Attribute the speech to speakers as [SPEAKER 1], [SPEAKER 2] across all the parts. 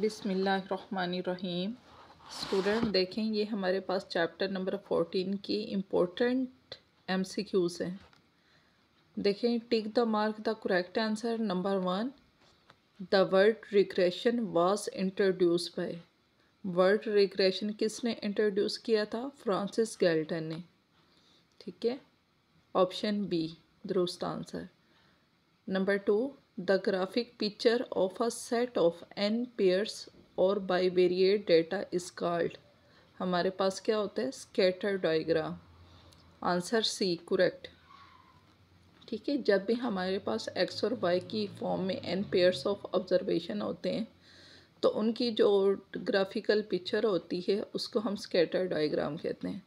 [SPEAKER 1] बिस्मिल्लाहिर्रहमानिर्रहीम। स्टूडेंट देखें, ये हमारे पास चैप्टर नंबर 14 की इम्पोर्टेंट MCQs हैं। देखें, tick the mark the correct answer. Number 1, the word regression was introduce by. Word regression किसने इंट्रोड्यूस किया था? फ्रांसिस गैल्टन ने। ठीक है, ऑप्शन बी दुरुस्त answer. Number 2, the graphic picture of a set of n pairs और bivariate data is called. हमारे पास क्या होता है? Scatter diagram. Answer C correct. ठीक है, जब भी हमारे पास x और y की फॉर्म में n पेयर्स ऑफ ऑब्जर्वेशन होते हैं तो उनकी जो ग्राफिकल पिक्चर होती है उसको हम स्कैटर डायग्राम कहते हैं।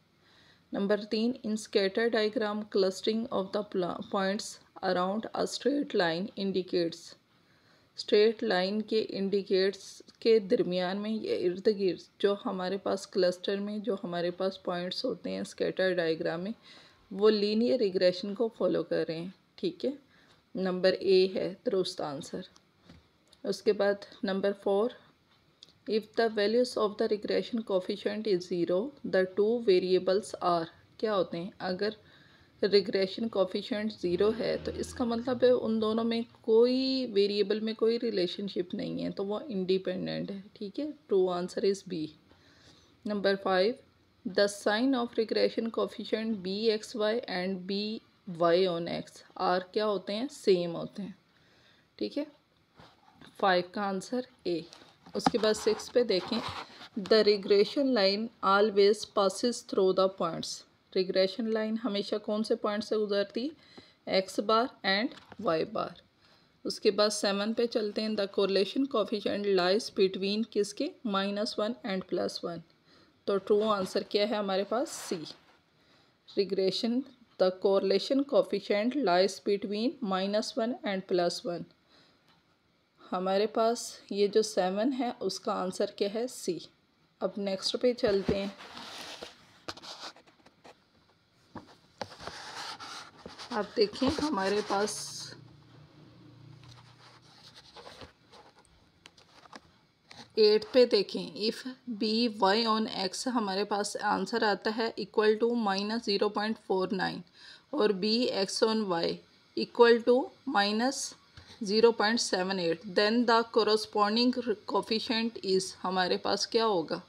[SPEAKER 1] Number 3, in scatter diagram clustering of the points around a straight line indicates. Straight line के इंडिकेट्स के दरमियान में या इर्द गिर्द जो हमारे पास क्लस्टर में जो हमारे पास पॉइंट्स होते हैं स्कैटर डायग्राम में, वो लीनियर रिग्रेशन को फॉलो कर रहे हैं। ठीक है, नंबर ए है दुरुस्त आंसर। उसके बाद number 4, if the values of the regression coefficient is zero the two variables are. क्या होते हैं? अगर रिग्रेशन कोफिशिएंट ज़ीरो है तो इसका मतलब है उन दोनों में कोई वेरिएबल में कोई रिलेशनशिप नहीं है, तो वो इंडिपेंडेंट है। ठीक है, true answer is B. Number 5, the sign of regression coefficient B X Y and B Y on X are क्या होते हैं? सेम होते हैं। ठीक है, 5 का आंसर ए। उसके बाद 6 पे देखें, the regression line always passes through the points. Regression line हमेशा कौन से पॉइंट से गुजरती? एक्स बार एंड वाई बार। उसके बाद 7 पे चलते हैं, the correlation coefficient lies between किसके? -1 एंड +1। तो ट्रू आंसर क्या है हमारे पास? C. Regression the correlation coefficient lies between -1 and +1। हमारे पास ये जो 7 है उसका आंसर क्या है? सी। अब नेक्स्ट पे चलते हैं। आप देखें हमारे पास 8 पे देखें, if B Y on X हमारे पास आंसर आता है इक्वल टू -0.49 और B X on Y equal to -0.78, then the corresponding coefficient is हमारे पास क्या होगा?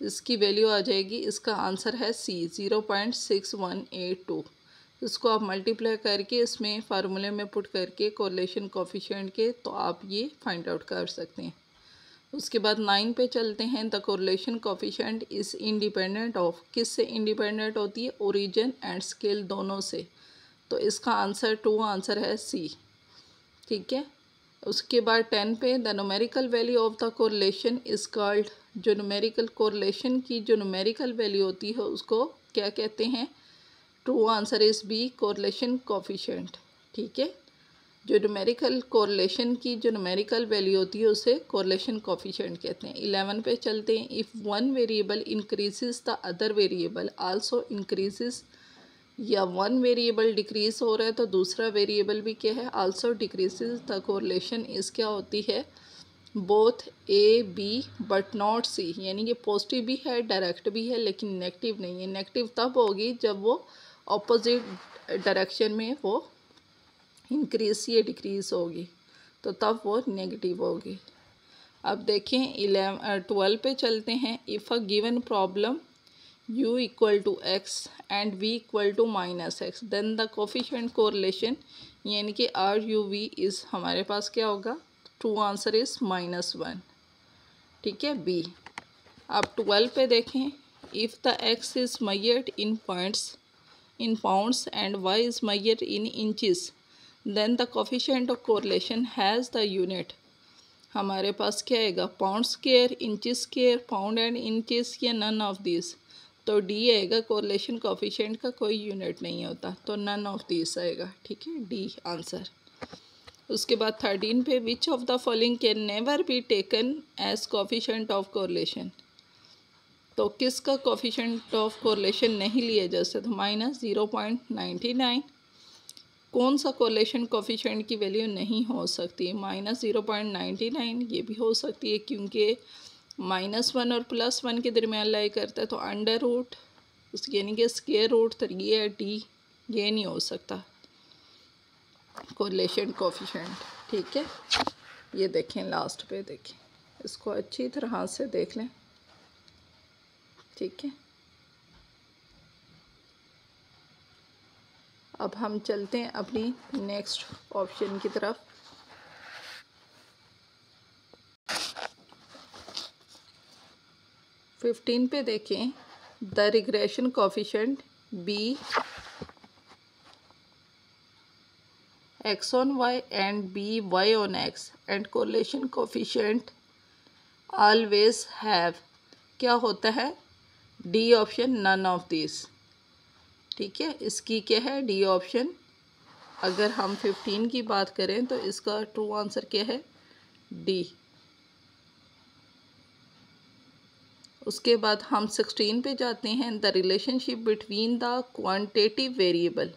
[SPEAKER 1] इसकी वैल्यू आ जाएगी, इसका आंसर है सी 0.6182। इसको आप मल्टीप्लाई करके इसमें फार्मूले में पुट करके कोरिलेशन कोफिशिएंट के तो आप ये फाइंड आउट कर सकते हैं। उसके बाद 9 पे चलते हैं, the correlation coefficient is independent of. किस से इंडिपेंडेंट होती है? ओरिजिन एंड स्केल दोनों से। तो इसका आंसर ट्रू आंसर है सी। ठीक है, उसके बाद 10 पे, the numerical value of the correlation is called. जो न्यूमेरिकल कोरिलेशन की जो न्यूमेरिकल वैल्यू होती है उसको क्या कहते हैं? True answer is B correlation coefficient. ठीक है, जो न्यूमेरिकल कोरिलेशन की जो न्यूमेरिकल वैल्यू होती है उसे कोरिलेशन कोफिशिएंट कहते हैं। 11 पे चलते हैं, if one variable increases the other variable also increases, या वन वेरिएबल डिक्रीज हो रहा है तो दूसरा वेरिएबल भी क्या है? Also decreases. द कोरिलेशन इस क्या होती है? Both A B but not C, यानी कि पॉजिटिव भी है डायरेक्ट भी है लेकिन नेगेटिव नहीं है। नेगेटिव तब होगी जब वो ऑपोजिट डायरेक्शन में वो इंक्रीज या डिक्रीज होगी, तो तब वो नेगेटिव होगी। अब देखें 12 पे चलते हैं, if a given problem u equal to X and v equal to -x, then the coefficient correlation यानी कि RUV इज़ हमारे पास क्या होगा? True answer is -1। ठीक है, बी। अब 12 पे देखें, if the x is measured in pounds and y is measured in inches, then the coefficient of correlation has the unit. हमारे पास क्या आएगा? Pound square, inches square, pound and inches, या नन ऑफ दिस। तो D आएगा, correlation coefficient का कोई unit नहीं होता, तो नन ऑफ दिस आएगा। ठीक है, डी आंसर। उसके बाद 13 पे, which of the following can never be taken as coefficient of correlation. तो किसका कोफिशिएंट ऑफ कोरिलेशन नहीं लिया जा सकता? -0.99, कौन सा कोरिलेशन कोफिशिएंट की वैल्यू नहीं हो सकती? -0.99 ये भी हो सकती है क्योंकि -1 और +1 के दरमियान लाई करता है, तो अंडर रूट यानी कि स्क्वायर रूट 3 है टी, ये नहीं हो सकता कोरिलेशन कोफिशिएंट। ठीक है, ये देखें, लास्ट पे देखें, इसको अच्छी तरह से देख लें। ठीक है, अब हम चलते हैं अपनी नेक्स्ट ऑप्शन की तरफ। फिफ्टीन पे देखें, the regression coefficient B x on y and b y on x and correlation coefficient always have, क्या होता है? D option, none of this. ठीक है, इसकी क्या है? D option. अगर हम 15 की बात करें तो इसका ट्रू आंसर क्या है? डी। उसके बाद हम 16 पे जाते हैं, the relationship between the quantitative variable.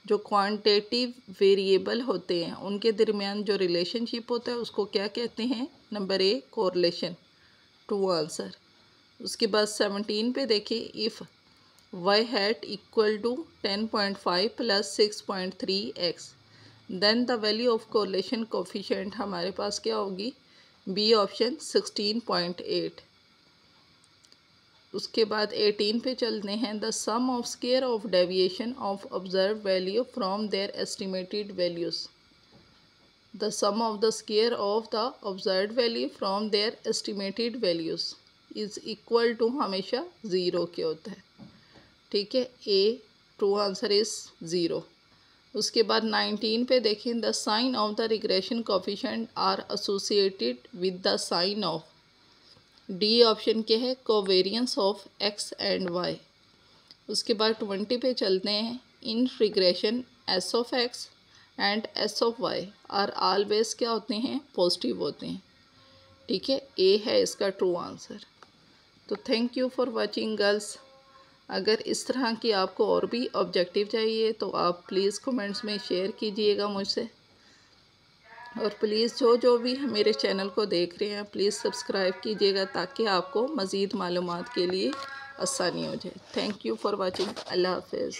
[SPEAKER 1] जो क्वांटिटेटिव वेरिएबल होते हैं उनके दरमियान जो रिलेशनशिप होता है उसको क्या कहते हैं? Number A, correlation, true answer. उसके बाद 17 पे देखिए, if y hat equal to 10.5 + 6.3x then the value of correlation coefficient हमारे पास क्या होगी? B option, 16.8। उसके बाद 18 पे चलते हैं, the sum of square of deviation of observe value from their estimated values. The sum of the square of the observe value from their estimated values is equal to हमेशा 0 के होता है। ठीक है, ए, ट्रू आंसर इज़ 0। उसके बाद 19 पे देखें, the sign of the regression coefficient are associated with the sign of, D option के है, covariance of X and Y. उसके बाद 20 पे चलते हैं, in regression S of X and S of Y are always क्या होते हैं? पॉजिटिव होते हैं। ठीक है, ए है इसका ट्रू आंसर। तो thank you for watching girls. अगर इस तरह की आपको और भी ऑब्जेक्टिव चाहिए तो आप प्लीज़ कमेंट्स में शेयर कीजिएगा मुझसे, और प्लीज़ जो भी मेरे चैनल को देख रहे हैं प्लीज़ सब्सक्राइब कीजिएगा ताकि आपको मज़ीद मालूमात के लिए आसानी हो जाए। Thank you for watching. Allah हाफ़िज़।